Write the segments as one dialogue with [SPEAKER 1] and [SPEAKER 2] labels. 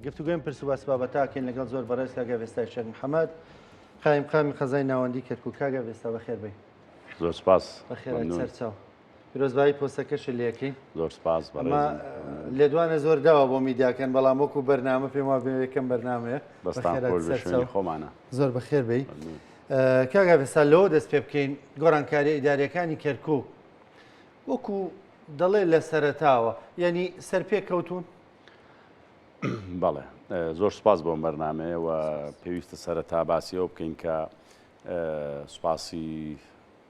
[SPEAKER 1] گفتوگوین پرس و باسبابەتاکەین لەگەڵ زۆر بەڕێز کاگە ئێستا شێخ محەممەد قایمقامی خەزای ناوەندی کەرکووک کاگە ئێستا بەخێر بێ.
[SPEAKER 2] زۆر سپاس
[SPEAKER 1] بەخێر سەرچاو پیرۆزبایی پۆستەکەشی لەکەین.
[SPEAKER 2] زۆر سپاس
[SPEAKER 1] لێدوانە زۆر داوە بۆ میدیاکەن بەڵام وەکو بەرنامە پێم وا یەکەم بەرنمەیە
[SPEAKER 2] خۆمانە
[SPEAKER 1] زۆر بەخێر بێ. کاگا ئێستا لەوە دەست پێ بکەین گۆڕانکاری ئیدارەکانی کەرکووک وەکو دەڵێ لە سەرەتاوە یعنی سەرپێک کەوتون.
[SPEAKER 2] بەڵێ زۆر سپاس بۆم بەرنمەیە و پێویستە سەرەتا باسیەوە بکەین کە سوپاسی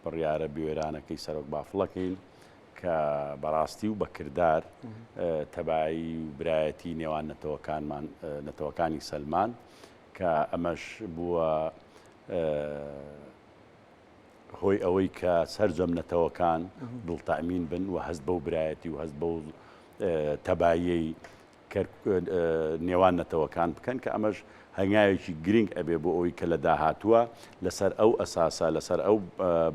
[SPEAKER 2] بڕیارە بوێرانەکەی سەرۆک بافڵەکەین کە بەڕاستی و بەکردار تەبایی و برایەتی نێوان نەتەوەکانی سەلمان کە ئەمەش بووە هۆی ئەوەی کە سەرجەم نەتەوەکان دڵتەمین بن و هەست بەو برایەتی و هەست بەو تەباییەی نێوان نەتەوەکان بکەن کە ئەمەش هەنگاوێکی گرنگ ئەبێ بۆ ئەوی کە لە داهاتووە لەسەر ئەو ئەساسە لەسەر ئەو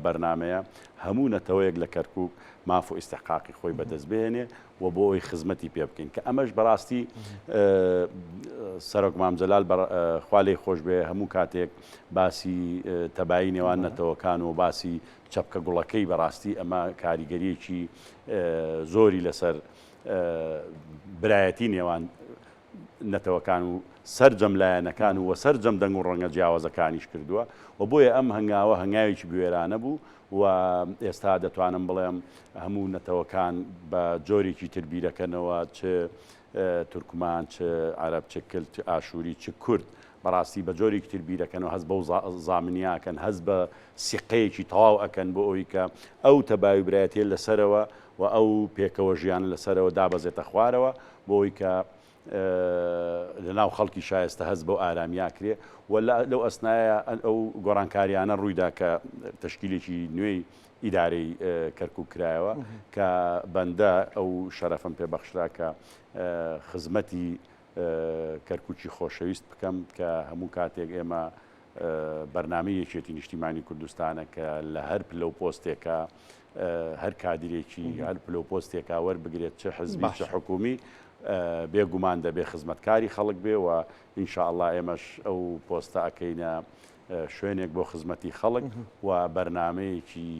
[SPEAKER 2] بەرنمەیە هەموو نەتەوەیەک لە کەرکووک ماف و ئیستحقاقی خۆی بەدەست بێنێ و بۆ ئەوی خزمەتی پێ بکەین کە ئەمەش بەڕاستی سەرۆک مامجەلال خوا لێی خۆش بێ هەموو کاتێک باسی تەبایی نێوان نەتەوەکان و باسی چەپکە گوڵەکەی بەڕاستی ئەمە کاریگەریەکی زۆری لەسەر برایەتی نێوان نەتەوەکان و سەرجەم لایەنەکان و سەرجەم دەنگ و ڕەنگە جیاوازەکانیش کردووە و بۆیە ئەم هەنگاوە هەنگاوێکی بوێرانە بوو و ئێستا دەتوانم بڵێم هەموو نەتەوەکان بە جۆرێکی تربیرەکەنەوە چ تورکمان چ عەرەب چ کلت چ ئاشووری چ کورد بەڕاستی بە جۆرێکی تربیرەکەنەوە هەست بەو زامنیاکەن هەست بە سیقەیەکی تەواو ئەکەن بۆ ئەوی کە ئەو تەبای و برایەتیە لەسەرەوە و ئەو پێکەوە ژیان لەسەرەوە دابەزێتە خوارەوە بۆ ئەوی کە لەناو خەڵکی شایستە هەست بۆ ئارامیا کرێ و لەو ئەسنایە ئەو گۆڕانکاریانە ڕوویدا کە تەشکیلێکی نوێی ئیدارەی کەرکووک کرایەوە کە بەندە ئەو شەرەفم پێبەخشرا کە خزمەتی کەرکووکی خۆشەویست بکەم کە هەموو کاتێک ئێمە بەرنامەیەکێتی نیشتیمانی کوردستانە کە لە هەر پلە و پۆستێکە هەر کادرێکی هەر پلە و پۆستێکا وەربگرێت چه حزبی چه حکومی بێگومان دەبێ خزمەتکاری خەڵک بێ و ئینشاءالله ئێمەش ئەو پۆستە ئەەکەینە شوێنێک بۆ خزمەتی خەڵک و بەرنمەیەکی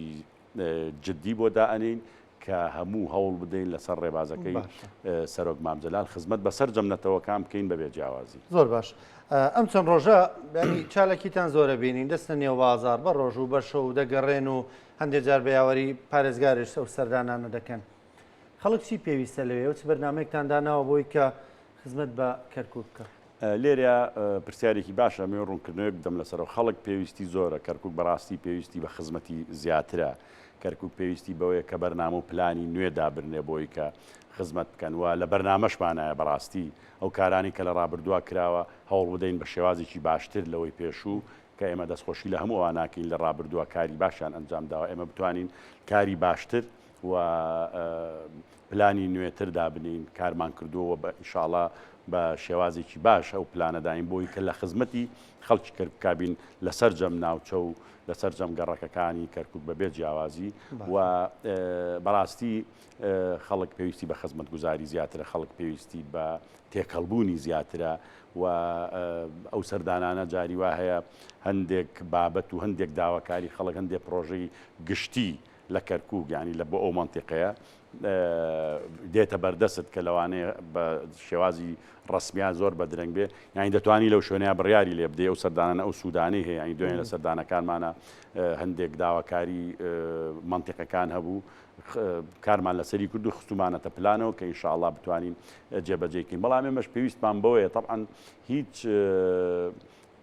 [SPEAKER 2] جددی بۆ دائەنین کە هەموو هەوڵ بدەین لەسەر ڕێبازەکەی سەرۆک مامجەلال خزمەت بەسەر جەمنەتەوەکان بکەین بەبێ جیاوازی.
[SPEAKER 1] زۆر باش. ئەم چەند ڕۆژە چالێکیتان زۆرە بینین دەستە نێو بازار بە ڕۆژ و بەشە و دەگەڕێن و هەندێک جار بەیاوەری پارێزگاریش ئەو سەردانانە دەکەن. خەڵک چی پێویستە لەوێ و چ بەرنمەیەکتان داناوە بۆی کە خزمەت بە کەرکووک بکە؟
[SPEAKER 2] لێرە پرسیارێکی باشە مێ ڕوونکردنەوەی بدەم لەسەرەوە خەڵک پێویستی زۆرە کەرکووک بەڕاستی پێویستی بە خزمەتی زیاترە کەرکووک پێویستی بەوەیە کە بەرنامە و پلانی نوێ دابرنێ بۆی کە خزمەت بکەن و لە بەرنامەشمانایە بەڕاستی ئەو کارانی کە لە ڕابردووە کراوە هەوڵ بدەین بە شێوازێکی باشتر لەوەی پێشوو کە ئێمە دەستخۆشی لە هەموو ئەواناکەین لە ڕابردووە کاری باشیان ئەنجام داوە ئێمە بتوانین کاری باشتر و پلانی نوێتر دابنین کارمان کردووە بە ئینشاءڵڵا بە شێوازێکی باش ئەو پلانەداین بۆی کە لە خزمەتی خەڵکی کەرکووکابین لەسەر جەم ناوچە و لەسەر جەم گەڕەکەکانی کەرکووک بەبێ جیاوازی و بەڕاستی خەڵک پێویستی بە خزمەت گوزاری زیاترە خەڵک پێویستی بە تێکەڵبوونی زیاترە و ئەو سەردانانە جاری وا هەیە هەندێک بابەت و هەندێک داواکاری خەڵک هەندێک پرۆژەی گشتی لە کەرکووک ینی لە بۆ ئەو منتیقەیە دێتە بەردەست کە لەوانەیە بە شێوازی ڕسمیا زۆر بەدرەنگ بێ یانی دەتوانی لەو شوێنەیە بڕیاری لێ بدەی ئەو سەردانانە ئەو سوودانەی هەیە ینی دوێنێ لە سەردانەکانمانە هەندێک داواکاری منتیقەکان هەبوو کارمان لەسەری کرد و خستومانەتە پلانەوە کە ئینشاءڵڵا بتوانین جێبەجێکەین بەڵام ئێمەش پێویستمان بەوەیە طبعاً هیچ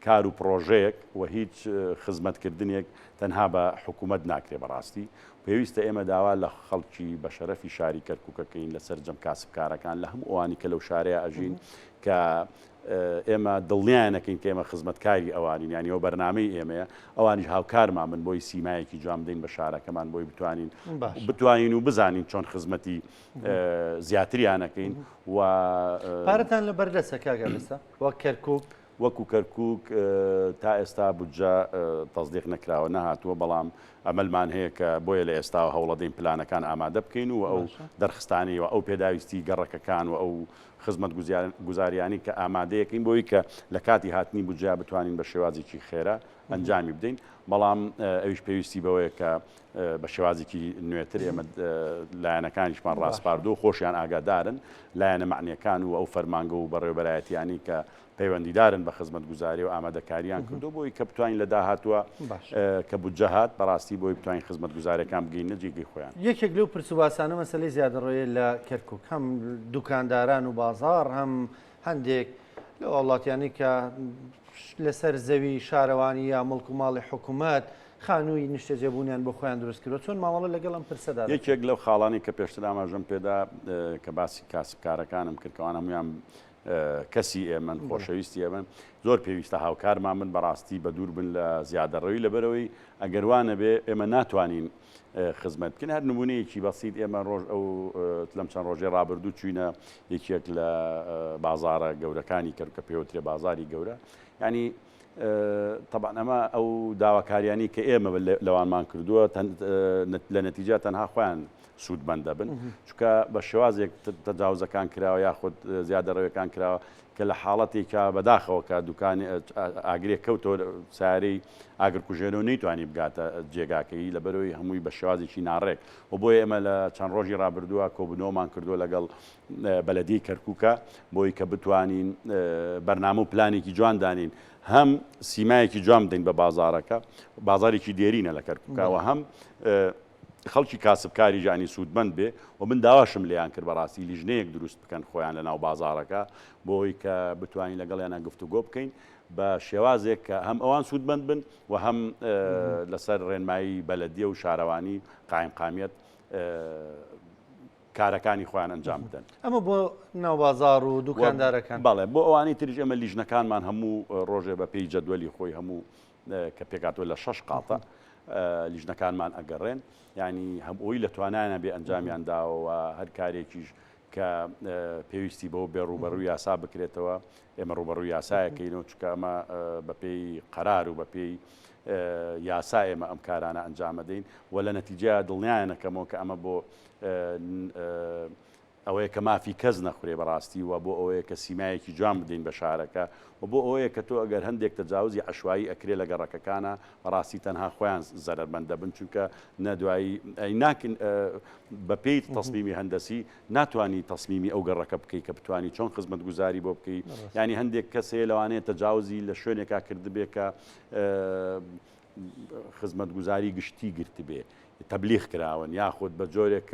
[SPEAKER 2] کار و پرۆژەیەک و هیچ خزمەتکردنێک تەنها بە حکوومەت ناکرێ بەڕاستی پێویستە ئێمە داوا لە خەڵکی بە شەرەفی شاری کەرکووکەکەین لەسەر جەم کاسبکارەکان لە هەموو ئەوانی کە لەو شارەیە ئەژین کە ئێمە دڵنیانەکەین کە ئێمە خزمەتکاری ئەوانین ینی ئەو بەرنامەی ئێمەیە ئەوانیش هاوکارمان من بۆی سیمایەکی جوان بدەین بە شارەکەمان بۆی بتوانین و بزانین چۆن خزمەتی زیاتریانەکەین و
[SPEAKER 1] پارەتان لە بەردەستە کاگە لەسا وەک کەرکووک
[SPEAKER 2] وەکو کەرکووک تا ئێستا بودجە تەصدیق نەکراوە نەهاتووە بەڵام ئەمەلمان هەیە کە بۆیە لە ئێستا هەوڵەدەین پلانەکان ئامادە بکەین و ئەو دەرخستانی و ئەو پێداویستی گەڕەکەکان و ئەو خزمەت گوزاریانی کە ئامادەیەکەین بۆی کە لە کاتی هاتنی بجیا بتوانین بە شێوازێکی خێرا ئەنجامی بدەین بەڵام ئەویش پێویستی بەوەیە کە بە شێوازێکی نوێتر ئێمە لایەنەکانیشمان ڕاستپاردوو خۆشیان ئاگادارن لایەنە معنیەکان و ئەو فەرمانگە و بەڕێوەبەرایەتیانی کە پەیوەندیدارن بە خزمەت گوزاری و ئامادەکاریان کردو بۆی کە بتوانین لە داهاتووە کە بودجە هات بەڕاستی بۆی بتوانین خزمەت گوزارەکان بگەینە جێگەی خۆیان.
[SPEAKER 1] یەکێک لەو پرسوباسانە مەسەلەی زیادەڕۆیە لە کەرکووک هەم دوکانداران و بازار هەم هەندێک لە وڵاتیانی کە لەسەر زەوی شارەوانی یا مڵک و ماڵی حکوومەت خانووی نیشتەجێبوونیان بۆ خۆیان دروست کردوە چۆن ماوەڵە لەگەڵ ئەم پرسەدا
[SPEAKER 2] یەکێک لەو خاڵانی کە پێشتر ئاماژەم پێدا کە باسی کاسبکارەکانم کرد کەوانە هەمویان کەسی ئێمە خۆشەویستی ئێمە زۆر پێویستە هاوکارمان من بەڕاستی بە دوور بن لە زیادەڕەوی لەبەرەوەی ئەگەروانە بێ ئێمە ناتوانین خزمەت بکەین هەر نمونەیەکی بەسیط ئێمە ڕۆژ ئەو لەم چەند ڕۆژێ ڕابردوو چوینە یەکێک لە بازارە گەورەکانی کرد کە پێوترێ بازاری گەورە ینی طبعا ئەمە ئەو داواکاریانی کە ئێمە لەوانمان کردووە لە نەتیجە تەنها خۆیان سوودمەند دەبن چونکە بە شێوازێک تەجاوزەکان کراوە یاخود زیادەڕەوەکان کراوە کە لە حاڵەتێکە بەداخەوە کە دوکانی ئاگرێ کەوتەوە سارەی ئاگرکوژێنەوە نەیتوانی بگاتە جێگاکەی لەبەرەوەی هەمووی بە شێوازێکی ناڕێک و بۆیە ئێمە لە چەند ڕۆژی ڕابردووە کۆبنەوەمان کردووە لەگەڵ بەلەدی کەرکووکە بۆی کە بتوانین بەرنامە و پلانێکی جوان دانین هەم سیمایەکی جوان بدەین بە بازارەکە بازارێکی دێرینە لە کەرکووکەوە هەم خەڵکی کاسبکاری ژانی سوودمەند بێ و من داواشم لێیان کرد بەڕاستی لیژنەیەک دروست بکەن خۆیان لە ناو بازارەکە بۆی کە بتوانین لەگەڵیانە گفتوگۆ بکەین بە شێوازێک کە هەم ئەوان سوودمەند بن و هەم لەسەر ڕێنمایی بەلەدیە و شارەوانی قایمقامیەت کارەکانی خۆیان ئەنجام بدەن.
[SPEAKER 1] ئەمە بۆ ناوبازار و دوکاندارەکان
[SPEAKER 2] بەڵێ بۆ ئەوانی تریژ ئەمە لیژنەکانمان هەموو ڕۆژێ بە پێی جەدوەلی خۆی هەموو کە پێکاتوە لە 6 قاتە لیژنەکانمان ئەگەڕێن ینی هەم ئەوی لە توانایانە بێ ئەنجامیان داوە هەر کارێکیش کە پێویستی بەو بێ ڕوبەڕووی یاسا بکرێتەوە ئێمە ڕوبەڕووی یاسایەکەینەوە چکە ئەمە بە پێی قەرار و بە پێی یاسا ئێمە ئەم کارانە ئەنجامەدەین و لە نەتیجە دڵنیایەنەکەمەوە کە ئەمە بۆ ئەوەیە کە مافی کەس نەخورێ بەڕاستی و بۆ ئەوەیە کە سیمایەکی جوان بدەین بە شارەکە و بۆ ئەوەیە کە تۆ ئەگەر هەندێک تەجاوزی عەشوایی ئەکرێ لە گەڕەکەکانە بەڕاستی تەنها خۆیان زەرمەند دەبن چونکە نەدوایی ناکن بە پێی تەسمیمی هەندەسی ناتوانانی تەسمیمی ئەو گەڕەکە بکەیت کە بتوانانی چۆن خزمەت گوزاری بۆ بکەیت ینی هەندێک کەسەیە لەوانەیە تەجاوزی لە شوێنێکا کردبێ کە خزمەت گوزاری گشتی گرت بێ تەبلیغ کراون یاخود بە جۆرێک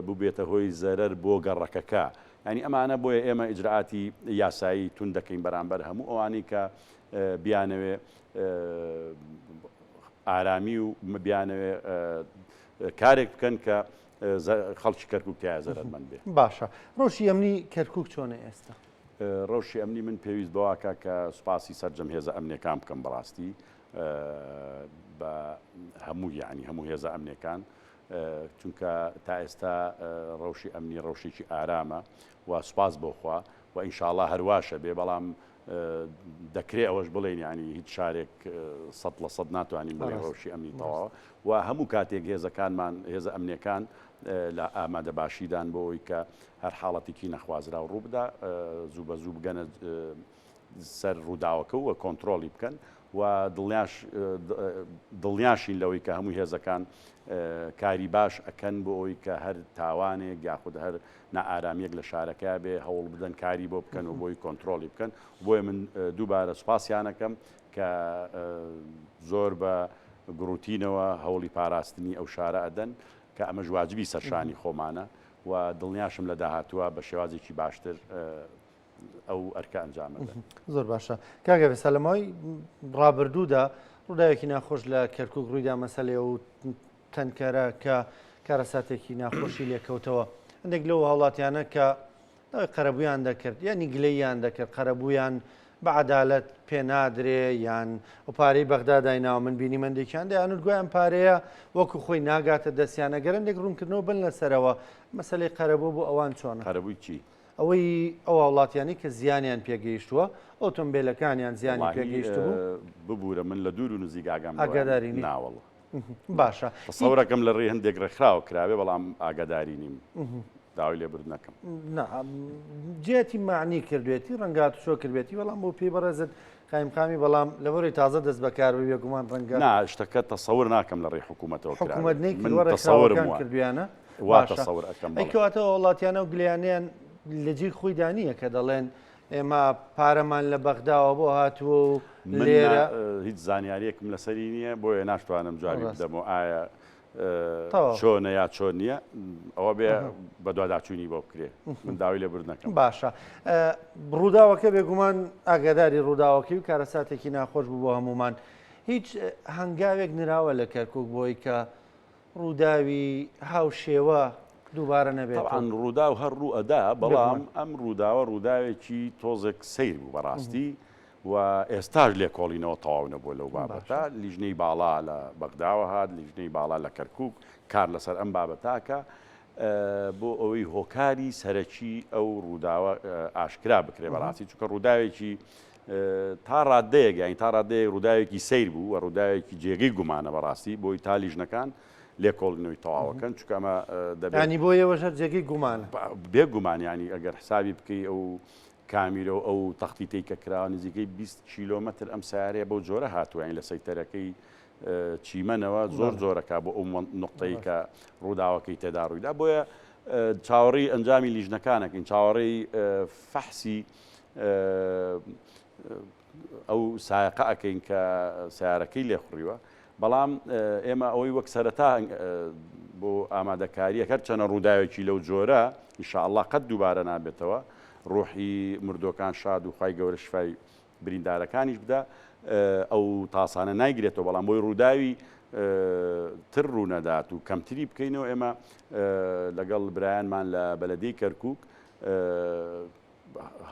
[SPEAKER 2] ببێتە هۆی زەرەر بۆ گەڕەکەکە ینی ئەمانە بۆیە ئێمە ئیجرعاتی یاسایی تون دەکەین بەرامبەر هەموو ئەوانی کە بیانەوێ ئارامی و بیانەوێ کارێک بکەن کە خەڵکی کەرکووک تایە زەرمەند بێ.
[SPEAKER 1] باشە ڕۆژی ئەمنی کەرکووک چۆنە ئێستا؟
[SPEAKER 2] ڕۆژی ئەمنی من پێویست بەواکە کە سوپاسی سەرجەم هێزە ئەمنیەکان بکەم بەڕاستی بە هەموو یعنی هەموو هێزە ئەمنیەکان چونکە تا ئێستا ڕەوشی ئەمنی ڕەوشێکی ئارامە و سوپاس بۆخوا و ئینشاءڵڵا هەرواشە بێ بەڵام دەکرێت ئەوەش بڵێن ینی هیچ شارێک 100% ناتوانین بڵێ ڕەوشی ئەمنی تەواوە و هەموو کاتێک هێزەکانمان هێزە ئەمنیەکان لە ئامادە باشیدان بۆ ئەوی کە هەر حاڵەتێکی نەخوازرا و ڕوو بدا زوو بە زوو بگەنە سەر ڕووداوەکە و کۆنتترۆلی بکەن و دڵنیاشین لەوەی کە هەموو هێزەکان کاری باش ئەکەن بۆ ئەوی کە هەر تاوانێک یاخود هەر نائارامیەک لە شارەکە بێ هەوڵ بدەن کاری بۆ بکەن و بۆی کۆنتترۆلی بکەن بۆیە من دووبارە سوپاسیانەکەم کە زۆر بە گروتینەوە هەوڵی پاراستنی ئەو شارە ئەدەن کە ئەمە واجبی سەرشانی خۆمانە و دڵنیاشم لە داهاتووە بە شێوازێکی باشتر ئەو ئەرکە ئەنجامەدەن.
[SPEAKER 1] زۆر باشە کاگە بێسە لەمەوەی ڕابردوودا ڕووداوێکی ناخۆش لە کەرکووک ڕوویدا مەسەلێ و تەنکەرە کە کارەساتێکی ناخۆشی لێکەوتەوە هەندێک لەو هاوڵاتیانە کە قەرەبوویان دەکرد یانی گلەییان دەکرد قەرەبوویان بە عەدالەت پێ نادرێ یان و پارەی بەغدا دایناوە من بینی مندێکیان دەیانوت گویان پارەیە وەکو خۆی ناگاتە دەستیانە گەرندێک ڕوونکردنەوە بن لەسەرەوە مەسەلەی قەرەبوو بۆ ئەوان چۆنە؟
[SPEAKER 2] قەرەبووی چی؟
[SPEAKER 1] ئەوەی ئەو وڵاتیانی کە زیانیان پێگەیشتووە ئۆتۆمبیلەکانیان زیانی پێگەیشت بوو
[SPEAKER 2] ببوورە من لە دوور و نزیک ئاگام
[SPEAKER 1] ئاگاداری
[SPEAKER 2] ناوەڵ
[SPEAKER 1] باشە
[SPEAKER 2] سەورەکەم لە ڕێ هەندێک ڕێکخراوە کراوێ بەڵام ئاگاداری نیم داوای لێبرد نەکەم.
[SPEAKER 1] جێتی معنی کردوێتی ڕەنگات شۆ کردێتی بەڵام بۆ پێی بەڕێزت قایمقامی بەڵام لەوەی تازە دەست بەکار بێ گومان ڕەنگە
[SPEAKER 2] نا شتەکە تەسەور ناکەم لە ڕێی حکوومەتەوە
[SPEAKER 1] حکوومەت نەیکردوەڕێکان کردویانە
[SPEAKER 2] وا تەسەور ئەەکەم
[SPEAKER 1] ئەیکەواتەوە وڵاتیانە و گلیانیان لە جیر خۆی دانیە کە دەڵێن ئێمە پارەمان لە بەغداوە بۆ هاتووە و لێرە
[SPEAKER 2] هیچ زانیاریەکم لەسەری نییە بۆیە ناشتوانم جوابی بدەمەوە ئایا چۆنە یا چۆن نییە ئەوە بێ بە دوواداچوونی بۆ بکرێ من داوای لێبرد نەکەم.
[SPEAKER 1] باشە ڕووداوەکە بێگومان ئاگاداری ڕووداوەکەی و کارەساتێکی ناخۆش بوو بۆ هەمومان هیچ هەنگاوێک نراوە لە کەرکووک بۆی کە ڕووداوی هاوشێوە دووبارە نەبێت
[SPEAKER 2] طبعاً ڕوودا و هەر ڕوو ئەدا بەڵام ئەم ڕووداوە ڕووداوێکی تۆزێک سیر بوو بەڕاستی و ئێستاش لێکۆڵینەوە تەواو نەبووە لەو بابەتە لیژنەی باڵا لە بەغداوە هات لیژنەی باڵا لە کەرکووک کار لەسەر ئەم بابەتاکە بۆ ئەوەی هۆکاری سەرەکی ئەو ڕووداوە ئاشکرا بکرێ بەڕاستی چونکە ڕووداوێکی تا ڕادەیەک یانی تا ڕادەیە ڕووداوێکی سیر بوو و ڕووداوێکی جێگەی گومانە بەڕاستی بۆی تا لیژنەکان لێکۆڵینەوەی تەواوەکەن چونکە ئەمە
[SPEAKER 1] دەبێت بۆ ئێوەشە جێگەی گومانە
[SPEAKER 2] بێ گومانیانی ئەگەر حسابی بکەی ئەو کامیرە و ئەو تەختیتەی کە کراوە نزیکەی 20 کیلۆمەتر ئەم سیارەیە بەو جۆرە هاتووە لە سەیتەرەکەی چیمەنەوە زۆر جۆرەکە بۆ ئەو نقطەی کە ڕووداوەکەی تێدا ڕوویدا بۆیە چاوەڕێی ئەنجامی لیژنەکانەکەین چاوەڕێی فەحسی ئەو سایقە ئەەکەین کە سیارەکەی لێخڕیوە بەڵام ئێمە ئەوەی وەک سەرەتا بۆ ئامادەکاریە هەرچەنە ڕووداوێکی لەو جۆرە ئینشاءالله قەت دووبارە نابێتەوە ڕۆحی مردوەکان شاد و خوای گەورە شفای بریندارەکانیش بدە ئەو تاسانە نایگرێتەوە بەڵام بۆی ڕووداوی تر ڕوو نەدات و کەمتری بکەینەوە ئێمە لەگەڵ برایانمان لە بەلەدەی کەرکووک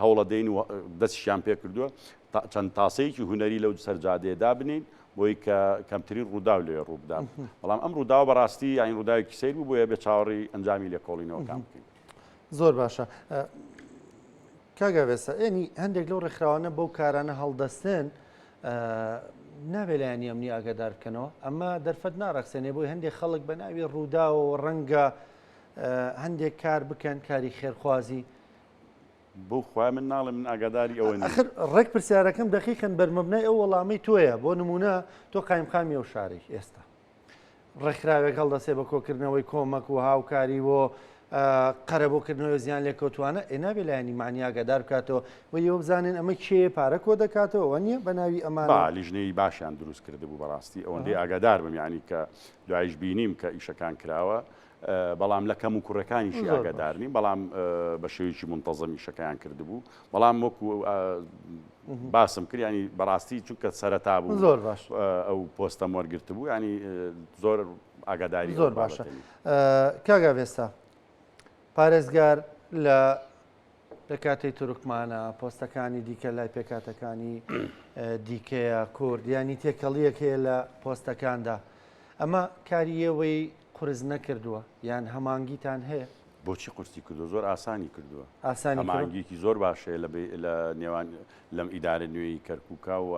[SPEAKER 2] هەوڵە دەین و دەستیشیان پێ کردووە چەند تاسەیەکی هونەری لەو سەرجادەیەدا بنین بۆی کە کەمترین ڕووداو لێ ڕوو بدات بەڵام ئەم ڕووداوە بەڕاستی یانی ڕووداوێکی سیر بوو بۆیە بێ چاوەڕی ئەنجامی لێکۆڵینەوەکان بکەین.
[SPEAKER 1] زۆر باشە کاگاوێسە ئێنی هەندێک لەو ڕێکخراوانە بەو کارانە هەڵدەستێن نابێت لایەنی ئەمنی ئاگادار بکەنەوە ئەمە دەرفەت ناڕەخسێنێ بۆی هەندێک خەڵک بە ناوی ڕوودا و ڕەنگە هەندێک کار بکەن کاری خێرخوازی
[SPEAKER 2] بۆ خوای من ناڵێ من ئاگاداری ئەوە
[SPEAKER 1] ڕێک پرسیارەکەم دەقیقەن بەرمەبنای ئەو وەڵامی تۆیە بۆ نمونە تۆ قایمقامی ئەو شارێک ئێستا ڕێکخراوێک هەڵدەسێ بە کۆکردنەوەی کۆمەک و هاوکاری بۆ قەرەبۆکردنەوەی زیان لێکەوتوانە ئێنابێ لایەنی معنی ئاگادار بکاتەوە و ئێوە بزانین ئەمە کێ پارە کۆ دەکاتەوە ئەوە نییە بە ناوی ئەمانە
[SPEAKER 2] لیژنەی باشیان دروست کرده بوو بەڕاستی ئەوەندەی ئاگادار بم یعنی کە دوایش بینیم کە ئیشەکان کراوە بەڵام لە کەم و کوڕەکانیشی ئاگادارنی بەڵام بە شێوەیەکی منتەزەم ئیشەکەیان کرده بوو بەڵام وەکو باسم کرد ینی بەڕاستی چونکە سەرەتا بوو
[SPEAKER 1] زۆر باش
[SPEAKER 2] ئەو پۆستەم وەرگرت بوو ینی زۆر ئاگاداری
[SPEAKER 1] زۆر باشە. کاگاوێستا پارێزگار لە کاتەی تورکمانە پۆستەکانی دیکە لای پێکاتەکانی دیکەیە کوردیانی تێکەڵیەک هەیە لە پۆستەکاندا ئەمە کاریەوەی قرس نەکردووە یان هەمانگیتان هەیە
[SPEAKER 2] بۆچی قورسی کردو زۆر ئاسانی کردووە
[SPEAKER 1] ئاسانی
[SPEAKER 2] هەمانگیکی زۆر باشەیە لە نێوان لەم ئیدارە نوێی کەرکووکە و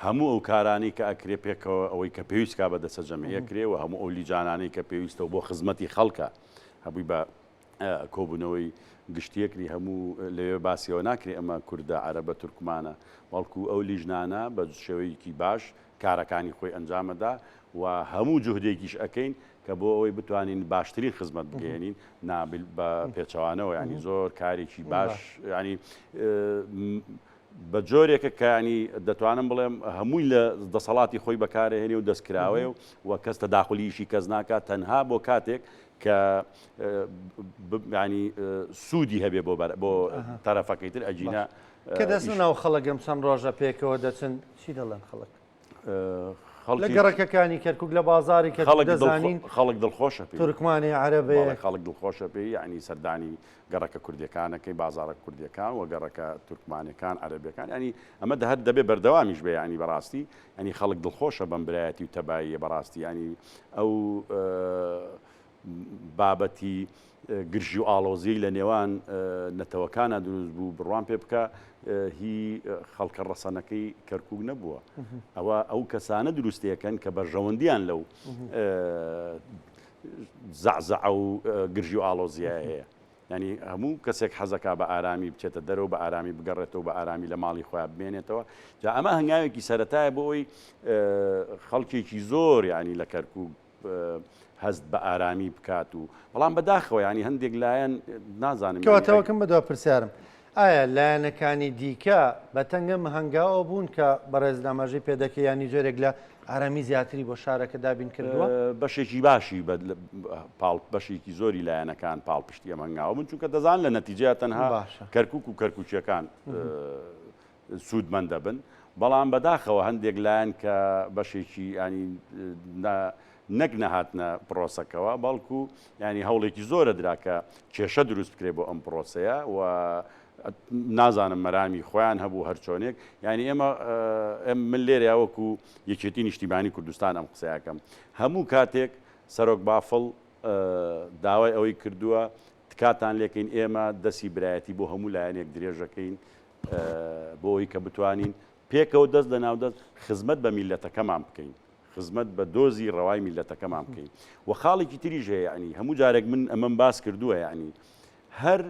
[SPEAKER 2] هەموو ئەو کارانی کە ئەکرێ پێکەوە ئەوەی کە پێویست کا بە دەسە جەمعیەکرێ و هەموو ئەو لیجانانەی کە پێویستەوە بۆ خزمەتی خەڵکە هەبووی بە کۆبوونەوەی گشتیەکری هەموو لەوێ باسیەوە ناکرێ ئەمە کوردە عەرەبە تورکمانە بەڵکو ئەو لیژنانە بە شێوەیەکی باش کارەکانی خۆی ئەنجامەدا و هەموو جوهدێکیش ئەەکەین کە بۆ ئەوەی بتوانین باشترین خزمەت بگەێنین بە پێچەوانەوە ینی زۆر کارێکی باش ینی بە جۆرێکە کە ینی دەتوانم بڵێم هەمووی لە دەسەڵاتی خۆی بەکارهێنێ و دەستکراوەیە و کەس تەداخلیشی کەس ناکات تەنها بۆ کاتێک کە ینی سوودی هەبێ بۆ تەرەفەکەی تر ئەجینە
[SPEAKER 1] کە دەستن ناو خەڵکم چەند ڕۆژە پێکەوە دەچن چی دەڵێن خەڵک لە گەڕەکەەکانی کەرکووک لە بازاری کە دەزانین
[SPEAKER 2] خەڵک دڵخۆشە پێ
[SPEAKER 1] تورکمانی عەرەبێ
[SPEAKER 2] خەڵک دڵخۆشە پێی یعنی سەردانی گەڕەکە کوردیەکانەکەی بازارە کوردیەکان و گەڕەکە تورکمانەکان عەرەبیەکان ینی ئەمە هەر دەبێ بەردەوامیش بێ ینی بەڕاستی ینی خەڵک دڵخۆشە بەم برایەتی و تەباییە بەڕاستی ینی ئەو بابەتی گرژی و ئاڵۆزی لە نێوان نەتەوەکانە دروست بوو بڕوان پێ بکە هی خەڵکە ڕەسەنەکەی کەرکووک نەبووە ئەوە ئەو کەسانە دروستیەکەن کە بەرژەوەندیان لەو زعزع و گرژی و ئاڵۆزیە هەیە. ینی هەموو کەسێک حەزەکە بە ئارامی بچێتە دەرەوە بە ئارامی بگەڕێتەوە بە ئارامی لە ماڵی خۆیان بمێنێتەوە. جا ئەمە هەنگاوێکی سەرەتایە بۆ ئەوی خەڵکێکی زۆر ینی لە کەرکووک هەست بە ئارامی بکات و بەڵام بەداخەوە ینی هەندێک لایەن نازانم
[SPEAKER 1] کەواتەوەکەم بەدوا پرسیارم ئایا لایەنەکانی دیکە بە تەنگەم هەنگاوە بوون کە بەڕێزنامەژەی پێدەکە ینی جۆرێک لە ئارامی زیاتری بۆ شارەکە دابین کردووە
[SPEAKER 2] بەشێکی باشی بەشێکی زۆری لایەنەکان پاڵپشتی ئەم هەنگاوە بوون چونکە دەزان لە نەتیجە تەنها کەرکووک و کەرکووچیەکان سوودمەند دەبن بەڵام بەداخەوە هەندێک لایەن کە بەشێکی ینی نەک نەهاتنە پرۆسەکەەوە بەڵکو ینی هەوڵێکی زۆرە دراکە کێشە دروست بکرێ بۆ ئەم پرۆسەیە و نازانم مەرامی خۆیان هەبوو هەرچۆنێک ینی ئێمە من لێرە وەکو یەکێتی نیشتیمانی کوردستان ئەم قسەیەکەم هەموو کاتێک سەرۆک بافڵ داوای ئەوەی کردووە تکاتان لێکەین ئێمە دەستی برایەتی بۆ هەموو لایەنێک درێژەکەین بۆ ئەوی کە بتوانین پێکەوە دەست لە ناودەست خزمەت بە میلەتەکەمان بکەین خزمەت بە دۆزی ڕەوای میلەتەکەمان بکەین و خاڵێکی تریژ هەیە ینی هەموو جارێک من ئەمەم باس کردووە ینی هەر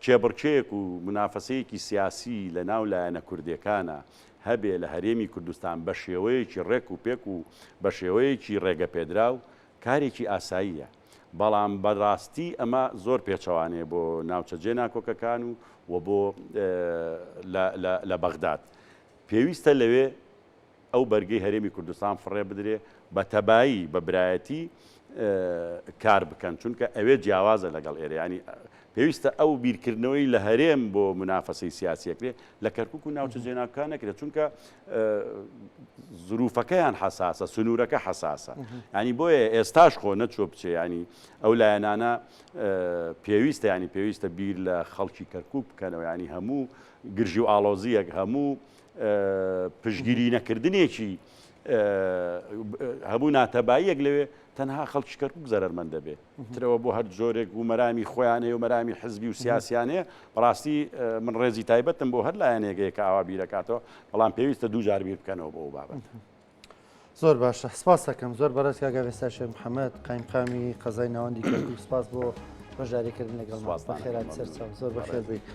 [SPEAKER 2] کێبڕکێک و منافەسەیەکی سیاسی لە ناو لایەنە کوردیەکانە هەبێ لە هەرێمی کوردستان بە شێوەیەکی ڕێک و پێک و بە شێوەیەکی ڕێگە پێدراو کارێکی ئاساییە بەڵام بەڕاستی ئەمە زۆر پێچەوانەیە بۆ ناوچەجێ ناکۆکەکان و بۆ لە بەغداد پێویستە لەوێ ئەو بەرگەی هەرێمی کوردستان فڕێ بدرێ بە تەبایی بە برایەتی کار بکەن چونکە ئەوێ جیاوازە لەگەڵ ئێرە ینی پێویستە ئەو بیرکردنەوەی لە هەرێم بۆ منافەسەی سیاسیەکرێ لە کەرکووک و ناوچە جێناوەکان نەکرێت چونکە زروفەکەیان حساسە سنوورەکە حساسە ینی بۆیە ئێستاش خۆ نەچۆ بچێ ینی ئەو لایەنانە پێویستە ینی پێویستە بیر لە خەڵکی کەرکووک بکەنەوە ینی هەموو گرژی و ئاڵۆزیەک هەموو پشگیری نەکردنێکی هەموو ناتەباییەک لەوێ تەنها خەڵکی کەرکووک زەرمەند دەبێت ترەوە بۆ هەر جۆرێک و مەرامی خۆیانەیە و مەرامی حزبی و سیاسیانەیە بەڕاستی من ڕێزی تایبەتم بۆ هەر لایەنێکەیە کە ئاوا بیرەکاتەوە بەڵام پێویستە دوو جار بیر بکەنەوە بۆ ئەو بابەت
[SPEAKER 1] زۆر باشە سپاس دەکەم زۆر بەڕێز کاگا وێستاشێ محەممەد قایمقامی قەزای ناوەندی کەرکووک سپاس بۆ بەشداریکردن لەگەڵ خێرات سەرچاو زۆر بەخێر بێت